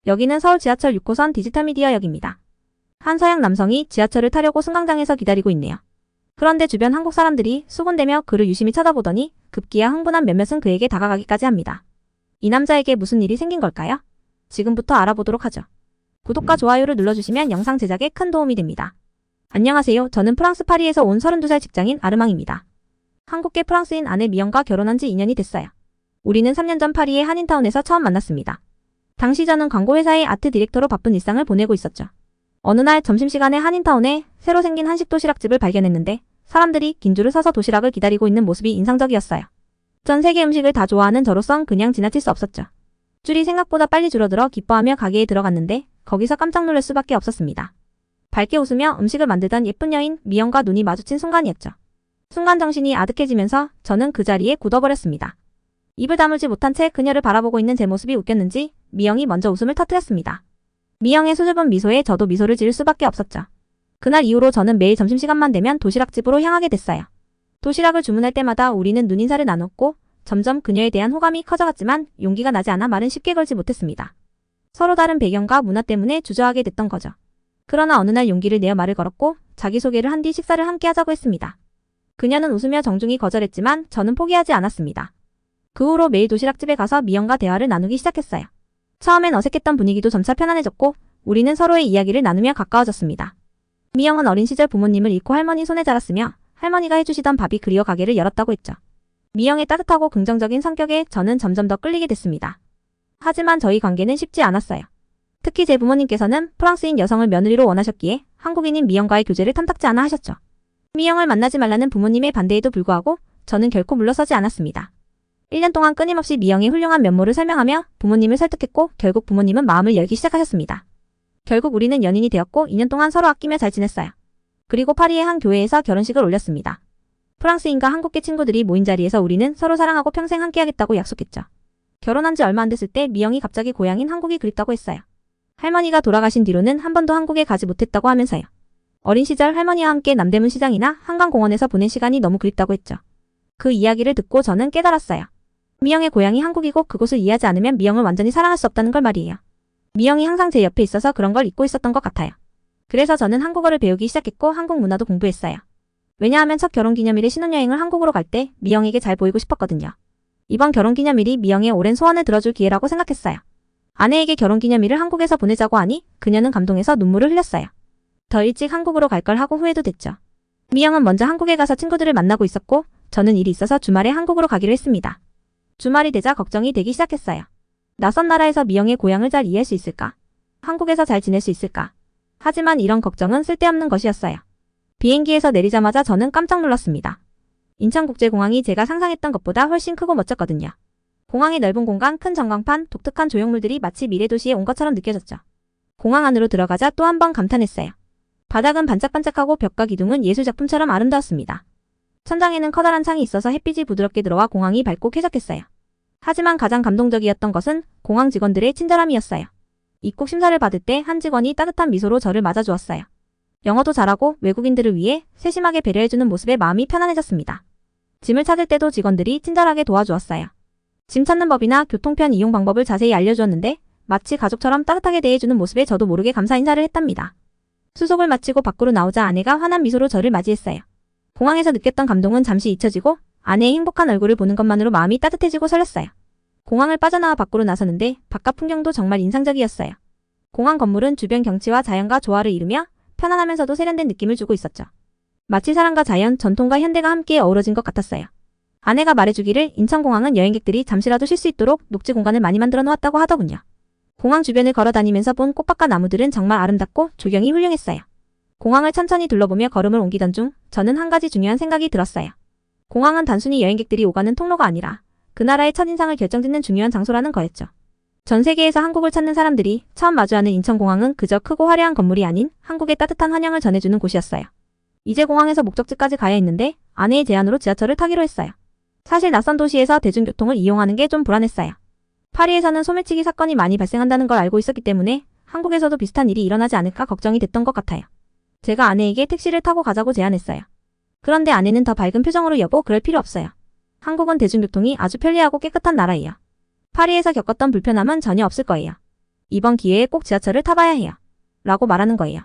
여기는 서울 지하철 6호선 디지털미디어역입니다. 한 서양 남성이 지하철을 타려고 승강장에서 기다리고 있네요. 그런데 주변 한국 사람들이 수군대며 그를 유심히 쳐다보더니 급기야 흥분한 몇몇은 그에게 다가가기까지 합니다. 이 남자에게 무슨 일이 생긴 걸까요? 지금부터 알아보도록 하죠. 구독과 좋아요를 눌러주시면 영상 제작에 큰 도움이 됩니다. 안녕하세요. 저는 프랑스 파리에서 온 32살 직장인 아르망입니다. 한국계 프랑스인 아내 미영과 결혼한 지 2년이 됐어요. 우리는 3년 전 파리의 한인타운에서 처음 만났습니다. 당시 저는 광고회사의 아트 디렉터로 바쁜 일상을 보내고 있었죠. 어느 날 점심시간에 한인타운에 새로 생긴 한식 도시락집을 발견했는데 사람들이 긴 줄을 서서 도시락을 기다리고 있는 모습이 인상적이었어요. 전 세계 음식을 다 좋아하는 저로선 그냥 지나칠 수 없었죠. 줄이 생각보다 빨리 줄어들어 기뻐하며 가게에 들어갔는데 거기서 깜짝 놀랄 수밖에 없었습니다. 밝게 웃으며 음식을 만들던 예쁜 여인 미영과 눈이 마주친 순간이었죠. 순간 정신이 아득해지면서 저는 그 자리에 굳어버렸습니다. 입을 다물지 못한 채 그녀를 바라보고 있는 제 모습이 웃겼는지 미영이 먼저 웃음을 터뜨렸습니다. 미영의 수줍은 미소에 저도 미소를 지을 수밖에 없었죠. 그날 이후로 저는 매일 점심시간만 되면 도시락집으로 향하게 됐어요. 도시락을 주문할 때마다 우리는 눈인사를 나눴고 점점 그녀에 대한 호감이 커져갔지만 용기가 나지 않아 말은 쉽게 걸지 못했습니다. 서로 다른 배경과 문화 때문에 주저하게 됐던 거죠. 그러나 어느 날 용기를 내어 말을 걸었고 자기소개를 한 뒤 식사를 함께 하자고 했습니다. 그녀는 웃으며 정중히 거절했지만 저는 포기하지 않았습니다. 그 후로 매일 도시락집에 가서 미영과 대화를 나누기 시작했어요. 처음엔 어색했던 분위기도 점차 편안해졌고 우리는 서로의 이야기를 나누며 가까워졌습니다. 미영은 어린 시절 부모님을 잃고 할머니 손에 자랐으며 할머니가 해주시던 밥이 그리워 가게를 열었다고 했죠. 미영의 따뜻하고 긍정적인 성격에 저는 점점 더 끌리게 됐습니다. 하지만 저희 관계는 쉽지 않았어요. 특히 제 부모님께서는 프랑스인 여성을 며느리로 원하셨기에 한국인인 미영과의 교제를 탐탁지 않아 하셨죠. 미영을 만나지 말라는 부모님의 반대에도 불구하고 저는 결코 물러서지 않았습니다. 1년 동안 끊임없이 미영의 훌륭한 면모를 설명하며 부모님을 설득했고 결국 부모님은 마음을 열기 시작하셨습니다. 결국 우리는 연인이 되었고 2년 동안 서로 아끼며 잘 지냈어요. 그리고 파리의 한 교회에서 결혼식을 올렸습니다. 프랑스인과 한국계 친구들이 모인 자리에서 우리는 서로 사랑하고 평생 함께하겠다고 약속했죠. 결혼한 지 얼마 안 됐을 때 미영이 갑자기 고향인 한국이 그립다고 했어요. 할머니가 돌아가신 뒤로는 한 번도 한국에 가지 못했다고 하면서요. 어린 시절 할머니와 함께 남대문 시장이나 한강공원에서 보낸 시간이 너무 그립다고 했죠. 그 이야기를 듣고 저는 깨달았어요. 미영의 고향이 한국이고 그곳을 이해하지 않으면 미영을 완전히 사랑할 수 없다는 걸 말이에요. 미영이 항상 제 옆에 있어서 그런 걸 잊고 있었던 것 같아요. 그래서 저는 한국어를 배우기 시작했고 한국 문화도 공부했어요. 왜냐하면 첫 결혼기념일에 신혼여행을 한국으로 갈 때 미영에게 잘 보이고 싶었거든요. 이번 결혼기념일이 미영의 오랜 소원을 들어줄 기회라고 생각했어요. 아내에게 결혼기념일을 한국에서 보내자고 하니 그녀는 감동해서 눈물을 흘렸어요. 더 일찍 한국으로 갈 걸 하고 후회도 됐죠. 미영은 먼저 한국에 가서 친구들을 만나고 있었고 저는 일이 있어서 주말에 한국으로 가기로 했습니다. 주말이 되자 걱정이 되기 시작했어요. 낯선 나라에서 미영의 고향을 잘 이해할 수 있을까? 한국에서 잘 지낼 수 있을까? 하지만 이런 걱정은 쓸데없는 것이었어요. 비행기에서 내리자마자 저는 깜짝 놀랐습니다. 인천국제공항이 제가 상상했던 것보다 훨씬 크고 멋졌거든요. 공항의 넓은 공간, 큰 전광판, 독특한 조형물들이 마치 미래도시에 온 것처럼 느껴졌죠. 공항 안으로 들어가자 또 한 번 감탄했어요. 바닥은 반짝반짝하고 벽과 기둥은 예술작품처럼 아름다웠습니다. 천장에는 커다란 창이 있어서 햇빛이 부드럽게 들어와 공항이 밝고 쾌적했어요. 하지만 가장 감동적이었던 것은 공항 직원들의 친절함이었어요. 입국 심사를 받을 때 한 직원이 따뜻한 미소로 저를 맞아주었어요. 영어도 잘하고 외국인들을 위해 세심하게 배려해주는 모습에 마음이 편안해졌습니다. 짐을 찾을 때도 직원들이 친절하게 도와주었어요. 짐 찾는 법이나 교통편 이용 방법을 자세히 알려주었는데 마치 가족처럼 따뜻하게 대해주는 모습에 저도 모르게 감사 인사를 했답니다. 수속을 마치고 밖으로 나오자 아내가 환한 미소로 저를 맞이했어요. 공항에서 느꼈던 감동은 잠시 잊혀지고 아내의 행복한 얼굴을 보는 것만으로 마음이 따뜻해지고 설렜어요. 공항을 빠져나와 밖으로 나서는데 바깥 풍경도 정말 인상적이었어요. 공항 건물은 주변 경치와 자연과 조화를 이루며 편안하면서도 세련된 느낌을 주고 있었죠. 마치 사람과 자연, 전통과 현대가 함께 어우러진 것 같았어요. 아내가 말해주기를 인천공항은 여행객들이 잠시라도 쉴 수 있도록 녹지 공간을 많이 만들어 놓았다고 하더군요. 공항 주변을 걸어다니면서 본 꽃밭과 나무들은 정말 아름답고 조경이 훌륭했어요. 공항을 천천히 둘러보며 걸음을 옮기던 중 저는 한 가지 중요한 생각이 들었어요. 공항은 단순히 여행객들이 오가는 통로가 아니라 그 나라의 첫인상을 결정짓는 중요한 장소라는 거였죠. 전 세계에서 한국을 찾는 사람들이 처음 마주하는 인천공항은 그저 크고 화려한 건물이 아닌 한국의 따뜻한 환영을 전해주는 곳이었어요. 이제 공항에서 목적지까지 가야 했는데 아내의 제안으로 지하철을 타기로 했어요. 사실 낯선 도시에서 대중교통을 이용하는 게 좀 불안했어요. 파리에서는 소매치기 사건이 많이 발생한다는 걸 알고 있었기 때문에 한국에서도 비슷한 일이 일어나지 않을까 걱정이 됐던 것 같아요. 제가 아내에게 택시를 타고 가자고 제안했어요. 그런데 아내는 더 밝은 표정으로 여보 그럴 필요 없어요. 한국은 대중교통이 아주 편리하고 깨끗한 나라예요. 파리에서 겪었던 불편함은 전혀 없을 거예요. 이번 기회에 꼭 지하철을 타봐야 해요. 라고 말하는 거예요.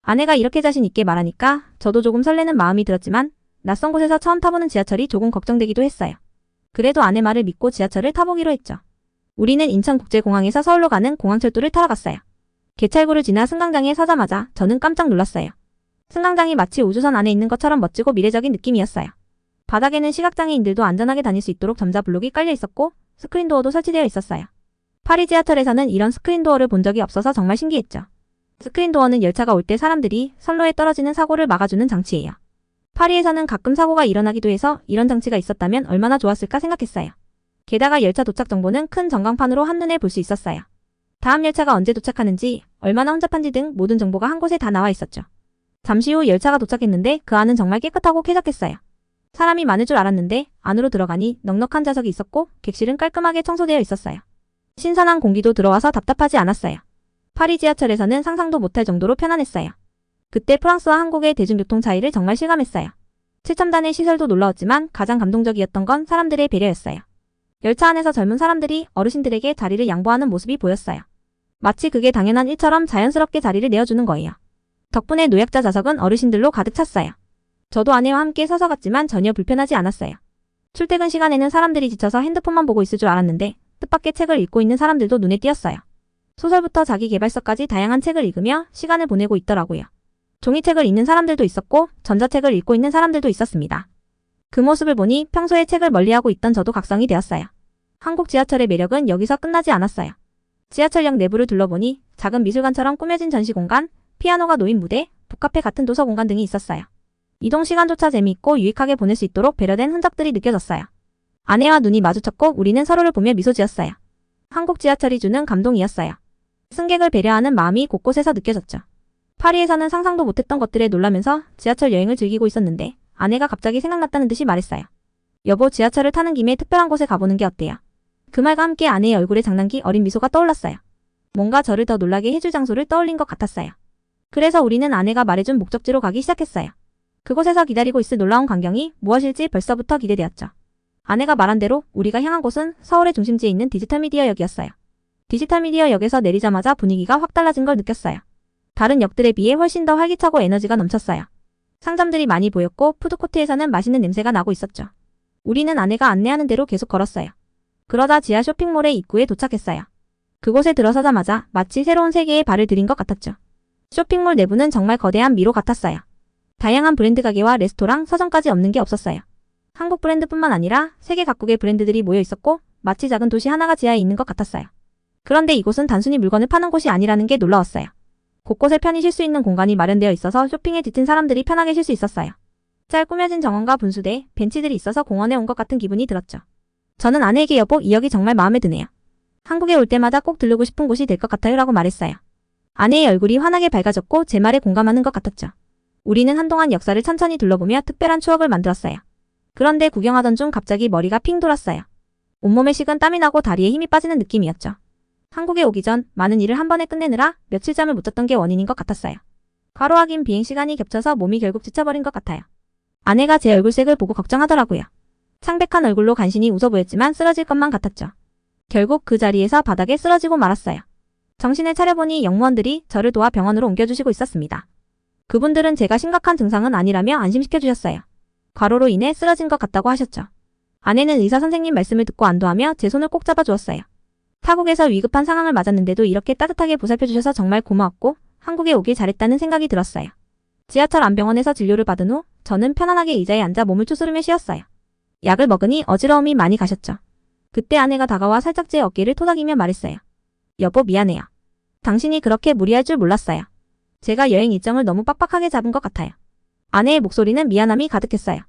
아내가 이렇게 자신 있게 말하니까 저도 조금 설레는 마음이 들었지만 낯선 곳에서 처음 타보는 지하철이 조금 걱정되기도 했어요. 그래도 아내 말을 믿고 지하철을 타보기로 했죠. 우리는 인천국제공항에서 서울로 가는 공항철도를 타러 갔어요. 개찰구를 지나 승강장에 서자마자 저는 깜짝 놀랐어요. 승강장이 마치 우주선 안에 있는 것처럼 멋지고 미래적인 느낌이었어요. 바닥에는 시각장애인들도 안전하게 다닐 수 있도록 전자블록이 깔려 있었고 스크린도어도 설치되어 있었어요. 파리 지하철에서는 이런 스크린도어를 본 적이 없어서 정말 신기했죠. 스크린도어는 열차가 올 때 사람들이 선로에 떨어지는 사고를 막아주는 장치예요. 파리에서는 가끔 사고가 일어나기도 해서 이런 장치가 있었다면 얼마나 좋았을까 생각했어요. 게다가 열차 도착 정보는 큰 전광판으로 한눈에 볼 수 있었어요. 다음 열차가 언제 도착하는지, 얼마나 혼잡한지 등 모든 정보가 한 곳에 다 나와 있었죠. 잠시 후 열차가 도착했는데 그 안은 정말 깨끗하고 쾌적했어요. 사람이 많을 줄 알았는데 안으로 들어가니 넉넉한 좌석이 있었고 객실은 깔끔하게 청소되어 있었어요. 신선한 공기도 들어와서 답답하지 않았어요. 파리 지하철에서는 상상도 못할 정도로 편안했어요. 그때 프랑스와 한국의 대중교통 차이를 정말 실감했어요. 최첨단의 시설도 놀라웠지만 가장 감동적이었던 건 사람들의 배려였어요. 열차 안에서 젊은 사람들이 어르신들에게 자리를 양보하는 모습이 보였어요. 마치 그게 당연한 일처럼 자연스럽게 자리를 내어주는 거예요. 덕분에 노약자 좌석은 어르신들로 가득 찼어요. 저도 아내와 함께 서서 갔지만 전혀 불편하지 않았어요. 출퇴근 시간에는 사람들이 지쳐서 핸드폰만 보고 있을 줄 알았는데 뜻밖의 책을 읽고 있는 사람들도 눈에 띄었어요. 소설부터 자기계발서까지 다양한 책을 읽으며 시간을 보내고 있더라고요. 종이책을 읽는 사람들도 있었고 전자책을 읽고 있는 사람들도 있었습니다. 그 모습을 보니 평소에 책을 멀리하고 있던 저도 각성이 되었어요. 한국 지하철의 매력은 여기서 끝나지 않았어요. 지하철역 내부를 둘러보니 작은 미술관처럼 꾸며진 전시 공간, 피아노가 놓인 무대, 북카페 같은 도서 공간 등이 있었어요. 이동 시간조차 재미있고 유익하게 보낼 수 있도록 배려된 흔적들이 느껴졌어요. 아내와 눈이 마주쳤고 우리는 서로를 보며 미소 지었어요. 한국 지하철이 주는 감동이었어요. 승객을 배려하는 마음이 곳곳에서 느껴졌죠. 파리에서는 상상도 못했던 것들에 놀라면서 지하철 여행을 즐기고 있었는데 아내가 갑자기 생각났다는 듯이 말했어요. 여보, 지하철을 타는 김에 특별한 곳에 가보는 게 어때요? 그 말과 함께 아내의 얼굴에 장난기 어린 미소가 떠올랐어요. 뭔가 저를 더 놀라게 해줄 장소를 떠올린 것 같았어요. 그래서 우리는 아내가 말해준 목적지로 가기 시작했어요. 그곳에서 기다리고 있을 놀라운 광경이 무엇일지 벌써부터 기대되었죠. 아내가 말한 대로 우리가 향한 곳은 서울의 중심지에 있는 디지털미디어역이었어요. 디지털미디어역에서 내리자마자 분위기가 확 달라진 걸 느꼈어요. 다른 역들에 비해 훨씬 더 활기차고 에너지가 넘쳤어요. 상점들이 많이 보였고 푸드코트에서는 맛있는 냄새가 나고 있었죠. 우리는 아내가 안내하는 대로 계속 걸었어요. 그러다 지하 쇼핑몰의 입구에 도착했어요. 그곳에 들어서자마자 마치 새로운 세계에 발을 들인 것 같았죠. 쇼핑몰 내부는 정말 거대한 미로 같았어요. 다양한 브랜드 가게와 레스토랑, 서점까지 없는 게 없었어요. 한국 브랜드뿐만 아니라 세계 각국의 브랜드들이 모여 있었고 마치 작은 도시 하나가 지하에 있는 것 같았어요. 그런데 이곳은 단순히 물건을 파는 곳이 아니라는 게 놀라웠어요. 곳곳에 편히 쉴 수 있는 공간이 마련되어 있어서 쇼핑에 지친 사람들이 편하게 쉴 수 있었어요. 잘 꾸며진 정원과 분수대, 벤치들이 있어서 공원에 온 것 같은 기분이 들었죠. 저는 아내에게 여보, 이 역이 정말 마음에 드네요. 한국에 올 때마다 꼭 들르고 싶은 곳이 될 것 같아요 라고 말했어요. 아내의 얼굴이 환하게 밝아졌고 제 말에 공감하는 것 같았죠. 우리는 한동안 역사를 천천히 둘러보며 특별한 추억을 만들었어요. 그런데 구경하던 중 갑자기 머리가 핑 돌았어요. 온몸에 식은 땀이 나고 다리에 힘이 빠지는 느낌이었죠. 한국에 오기 전 많은 일을 한 번에 끝내느라 며칠 잠을 못 잤던 게 원인인 것 같았어요. 과로하긴 비행 시간이 겹쳐서 몸이 결국 지쳐버린 것 같아요. 아내가 제 얼굴색을 보고 걱정하더라고요. 창백한 얼굴로 간신히 웃어 보였지만 쓰러질 것만 같았죠. 결국 그 자리에서 바닥에 쓰러지고 말았어요. 정신을 차려보니 역무원들이 저를 도와 병원으로 옮겨주시고 있었습니다. 그분들은 제가 심각한 증상은 아니라며 안심시켜주셨어요. 과로로 인해 쓰러진 것 같다고 하셨죠. 아내는 의사 선생님 말씀을 듣고 안도하며 제 손을 꼭 잡아주었어요. 타국에서 위급한 상황을 맞았는데도 이렇게 따뜻하게 보살펴주셔서 정말 고마웠고 한국에 오길 잘했다는 생각이 들었어요. 지하철 안 병원에서 진료를 받은 후 저는 편안하게 의자에 앉아 몸을 추스르며 쉬었어요. 약을 먹으니 어지러움이 많이 가셨죠. 그때 아내가 다가와 살짝 제 어깨를 토닥이며 말했어요. 여보, 미안해요. 당신이 그렇게 무리할 줄 몰랐어요. 제가 여행 일정을 너무 빡빡하게 잡은 것 같아요. 아내의 목소리는 미안함이 가득했어요.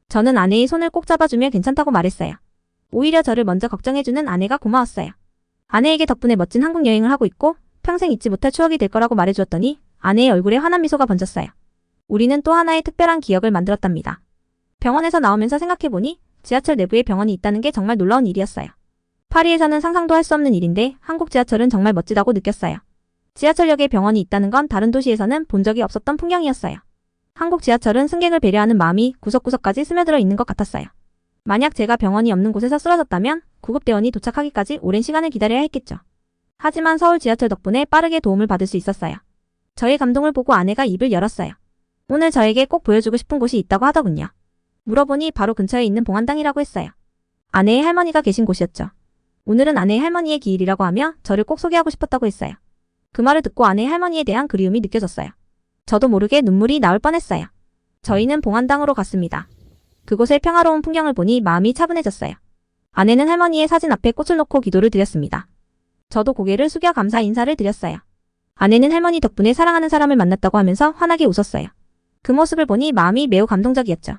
저는 아내의 손을 꼭 잡아주며 괜찮다고 말했어요. 오히려 저를 먼저 걱정해주는 아내가 고마웠어요. 아내에게 덕분에 멋진 한국 여행을 하고 있고 평생 잊지 못할 추억이 될 거라고 말해주었더니 아내의 얼굴에 환한 미소가 번졌어요. 우리는 또 하나의 특별한 기억을 만들었답니다. 병원에서 나오면서 생각해보니 지하철 내부에 병원이 있다는 게 정말 놀라운 일이었어요. 파리에서는 상상도 할 수 없는 일인데 한국 지하철은 정말 멋지다고 느꼈어요. 지하철역에 병원이 있다는 건 다른 도시에서는 본 적이 없었던 풍경이었어요. 한국 지하철은 승객을 배려하는 마음이 구석구석까지 스며들어 있는 것 같았어요. 만약 제가 병원이 없는 곳에서 쓰러졌다면 구급대원이 도착하기까지 오랜 시간을 기다려야 했겠죠. 하지만 서울 지하철 덕분에 빠르게 도움을 받을 수 있었어요. 저의 감동을 보고 아내가 입을 열었어요. 오늘 저에게 꼭 보여주고 싶은 곳이 있다고 하더군요. 물어보니 바로 근처에 있는 봉안당이라고 했어요. 아내의 할머니가 계신 곳이었죠. 오늘은 아내의 할머니의 기일이라고 하며 저를 꼭 소개하고 싶었다고 했어요. 그 말을 듣고 아내의 할머니에 대한 그리움이 느껴졌어요. 저도 모르게 눈물이 나올 뻔했어요. 저희는 봉안당으로 갔습니다. 그곳의 평화로운 풍경을 보니 마음이 차분해졌어요. 아내는 할머니의 사진 앞에 꽃을 놓고 기도를 드렸습니다. 저도 고개를 숙여 감사 인사를 드렸어요. 아내는 할머니 덕분에 사랑하는 사람을 만났다고 하면서 환하게 웃었어요. 그 모습을 보니 마음이 매우 감동적이었죠.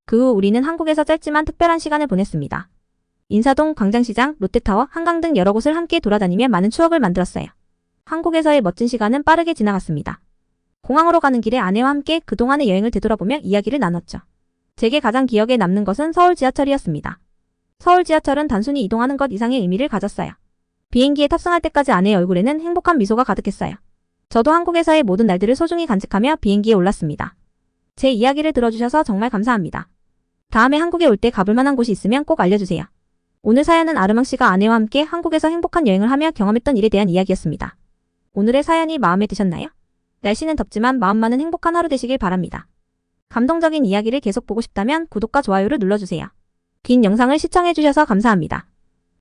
그 후 우리는 한국에서 짧지만 특별한 시간을 보냈습니다. 인사동, 광장시장, 롯데타워, 한강 등 여러 곳을 함께 돌아다니며 많은 추억을 만들었어요. 한국에서의 멋진 시간은 빠르게 지나갔습니다. 공항으로 가는 길에 아내와 함께 그동안의 여행을 되돌아보며 이야기를 나눴죠. 제게 가장 기억에 남는 것은 서울 지하철이었습니다. 서울 지하철은 단순히 이동하는 것 이상의 의미를 가졌어요. 비행기에 탑승할 때까지 아내의 얼굴에는 행복한 미소가 가득했어요. 저도 한국에서의 모든 날들을 소중히 간직하며 비행기에 올랐습니다. 제 이야기를 들어주셔서 정말 감사합니다. 다음에 한국에 올 때 가볼 만한 곳이 있으면 꼭 알려주세요. 오늘 사연은 아르망 씨가 아내와 함께 한국에서 행복한 여행을 하며 경험했던 일에 대한 이야기였습니다. 오늘의 사연이 마음에 드셨나요? 날씨는 덥지만 마음만은 행복한 하루 되시길 바랍니다. 감동적인 이야기를 계속 보고 싶다면 구독과 좋아요를 눌러주세요. 긴 영상을 시청해주셔서 감사합니다.